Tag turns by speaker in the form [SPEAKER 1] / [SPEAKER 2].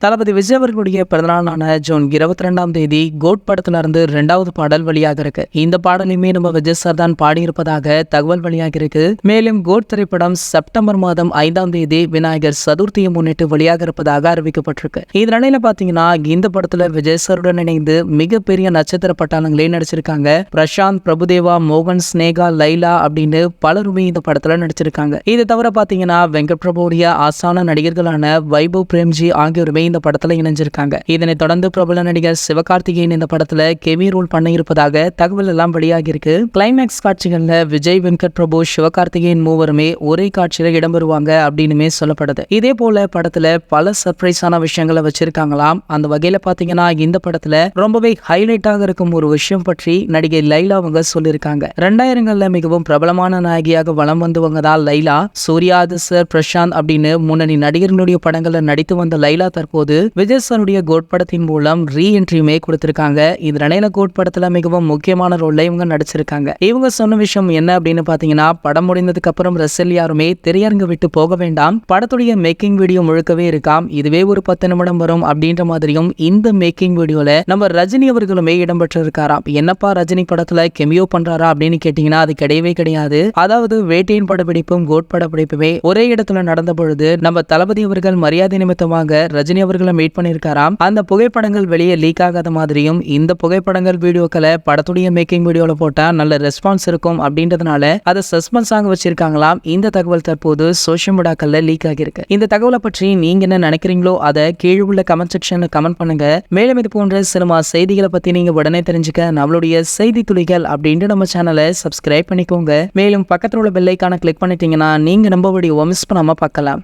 [SPEAKER 1] தளபதி விஜய் அவர்களுடைய பிறந்தநாளான ஜூன் 22ஆம் தேதி கோட் படத்துல இருந்து 2வது பாடல் வெளியாக இருக்கு. இந்த பாடலையுமே நம்ம விஜய் சார் தான் பாடியிருப்பதாக தகவல் வெளியாக இருக்கு. மேலும் கோட் திரைப்படம் செப்டம்பர் மாதம் 5ஆம் தேதி விநாயகர் சதுர்த்தியை முன்னிட்டு வெளியாக இருப்பதாக அறிவிக்கப்பட்டிருக்கு. இந்த நிலையில பாத்தீங்கன்னா இந்த படத்துல விஜய் சாருடன் இணைந்து மிகப்பெரிய நட்சத்திர பட்டாளங்களே நடிச்சிருக்காங்க. பிரசாந்த், பிரபுதேவா, மோகன், ஸ்னேகா, லைலா அப்படின்னு பலருமே இந்த படத்துல நடிச்சிருக்காங்க. இது தவிர பாத்தீங்கன்னா வெங்கட் பிரபுடைய ஆசான நடிகர்களான வைபவ் பிரேம்ஜி ஆகியோருமே இந்த படத்துல இணைஞ்சிருக்காங்க. இதனைத் தொடர்ந்து பிரபல நடிகர் சிவகார்த்திகேயன் இந்த படத்துல கெமி ரோல் பண்ண இருப்பதாக தகவல் எல்லாம் வெளியாகி இருக்கு. கிளைமேக்ஸ் காட்சிகள்ல விஜய், வெங்கட் பிரபு, சிவகார்த்திகேயன் மூவருமே ஒரே காட்சியில இடம்பெறுவாங்க அப்படின்னுமே சொல்லப்படுது. இதே போல படத்துல பல சர்ப்ரைஸான விஷயங்களை வச்சிருக்காங்களாம். அந்த வகையில பாத்தீங்கன்னா இந்த படத்துல ரொம்பவே ஹைலைட்டாக இருக்கும் ஒரு விஷயம் பற்றி நடிகை லைலா அவங்க சொல்லியிருக்காங்க. 2000ங்கள்ல மிகவும் பிரபலமான நாயகியாக வலம் வந்தவங்க தான் லைலா. சூர்யா, சார், பிரசாந்த் அப்படின்னு முன்னணி நடிகர்களுடைய படங்கள்ல நடித்து வந்த லைலா தற்போது விஜய் சாருடைய கோட் படத்தின் மூலம் ரீஎன்ட்ரியுமே கொடுத்திருக்காங்க. இந்த நிலையில கோட் படத்துல மிகவும் முக்கியமான ரோல்ல இவங்க நடிச்சிருக்காங்க. இவங்க சொன்ன விஷயம் என்ன அப்படின்னு பாத்தீங்கன்னா, படம் முடிந்ததுக்கு அப்புறம் ரசிகர்கள் யாருமே திரையரங்கு விட்டு போக வேண்டாம், படத்துடைய மேக்கிங் வீடியோ முழுக்கவே இருக்காம், இதுவே ஒரு 10 நிமிடம் வரும் அப்படின்ற மாதிரியும் இந்த மேக்கிங் வீடியோல நம்ம ரஜினி அவர்களுமே இடம்பெற்று இருக்காராம். என்னப்பா ரஜினி படத்துல கெமியோ பண்றாரா அப்படின்னு கேட்டீங்கன்னா அது கிடையவே கிடையாது. அதாவது வேட்டையின் படப்பிடிப்பும் கோட் படப்பிடிப்புமே ஒரே இடத்துல நடந்த பொழுது நம்ம தளபதி அவர்கள் மரியாதை நிமித்தமாக ரஜினி அவர்களை மீட் பண்ணிருக்காராம். அந்த புகைப்படங்கள் வெளியே லீக் ஆகாத மாதிரியும் இந்த புகைப்படங்கள் வீடியோக்களை படத்துடைய மேக்கிங் வீடியோல போட்டா நல்ல ரெஸ்பான்ஸ் இருக்கும் அப்படின்றதுனால அதை சஸ்பென்ஸாக வச்சிருக்காங்களாம். இந்த தகவல் தற்போது சோஷியல் மீடியாக்கள்ல லீக் ஆகிருக்கு. இந்த தகவலை பற்றி நீங்க என்ன நினைக்கிறீங்களோ அதை கீழே உள்ள கமெண்ட் செக்ஷன்ல கமெண்ட் பண்ணுங்க. மேலும் இது போன்ற சினிமா செய்திகளை பத்தி நீங்க உடனே தெரிஞ்சுக்க நம்மளுடைய செய்தி துளிகள் அப்படின்ட்டு நம்ம சேனலை சப்ஸ்கிரைப் பண்ணிக்கோங்க. மேலும் பக்கத்துல உள்ள பெல் ஐகானை கிளிக் பண்ணிட்டீங்கன்னா நீங்க நம்ம வீடியோவை மிஸ் பண்ணாம பார்க்கலாம்.